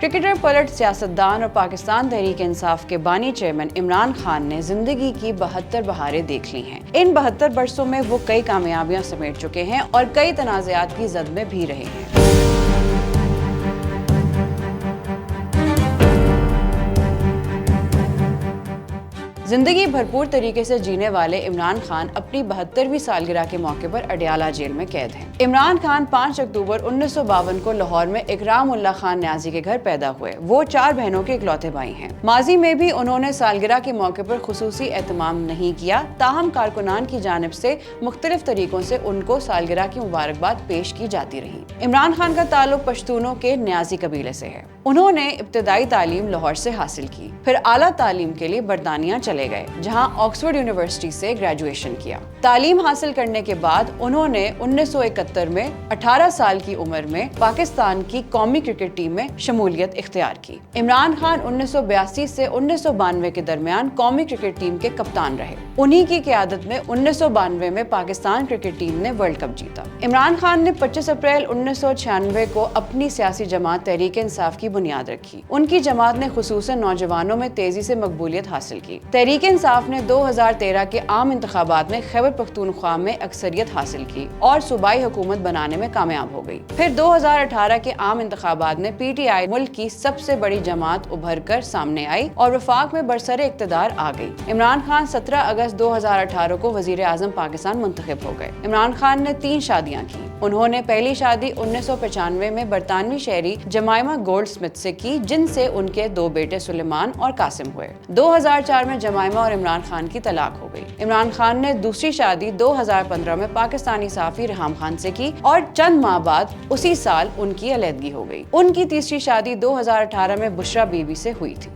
Cricketer पलट सियासतदान और पाकिस्तान तहरीक इंसाफ के बानी चेयरमैन इमरान खान ने जिंदगी की 72 बहारें देख ली हैं। इन 72 बरसों में वो कई कामयाबियां समेट चुके हैं और कई तनाज़ात की जद में भी रहे हैं। जिंदगी भरपूर तरीके से जीने वाले इमरान खान अपनी 72वीं सालगिरह के मौके पर अडयाला जेल में कैद हैं। इमरान खान 5 अक्टूबर 1952 को लाहौर में इकराम उल्लाह खान न्याजी के घर पैदा हुए। वो 4 बहनों के इकलौते भाई हैं। माजी में भी उन्होंने सालगिरह के मौके पर खुसूसी एहतमाम नहीं किया, ताहम कारकुनान की जानिब से मुख्तलिफ तरीकों से उनको सालगिरह की मुबारकबाद पेश की जाती रही। इमरान खान का ताल्लुक पश्तूनों के न्याजी कबीले से है। उन्होंने इब्तदाई तालीम लाहौर से हासिल की, फिर आला तालीम के लिए बरतानिया चले गए, जहां ऑक्सफोर्ड यूनिवर्सिटी से ग्रेजुएशन किया। तालीम हासिल करने के बाद उन्होंने 1971 में 18 साल की उम्र में पाकिस्तान की कौमी क्रिकेट टीम में शमूलियत इख्तियार की। इमरान खान 1982 से 1992 के दरमियान कौमी क्रिकेट टीम के कप्तान रहे। उन्हीं की क़यादत में 1992 में पाकिस्तान क्रिकेट टीम ने वर्ल्ड कप जीता। इमरान खान ने 25 अप्रैल 1996 को अपनी सियासी जमात तहरीक इंसाफ की बुनियाद रखी। उनकी जमात ने खुसूसन नौजवानों में तेजी से मकबूलियत हासिल की। तहरीक इंसाफ ने 2013 के आम इंतखाबात में खैबर पख्तूनख्वा में अक्सरियत हासिल की और सूबाई हुकूमत बनाने में कामयाब हो गई। फिर 2018 के आम इंतखाबात में PTI मुल्क की सबसे बड़ी जमात उभर कर सामने आई और वफाक में बरसरे इक़्तिदार आ गई। इमरान खान 17 अगस्त 2018 को वज़ीर आज़म पाकिस्तान मुंतखब हो गए। इमरान खान ने 3 शादियाँ की। उन्होंने पहली शादी 1995 में बरतानवी शहरी जमाइमा गोल्डस्मिथ से की, जिनसे उनके 2 बेटे सुलेमान और कासिम हुए। 2004 में जमाइमा और इमरान खान की तलाक हो गई। इमरान खान ने दूसरी शादी 2015 में पाकिस्तानी सहाफ़ी रेहाम खान से की और चंद माह बाद उसी साल उनकी अलहदगी हो गई। उनकी तीसरी शादी 2018 में बुशरा बीबी से हुई थी।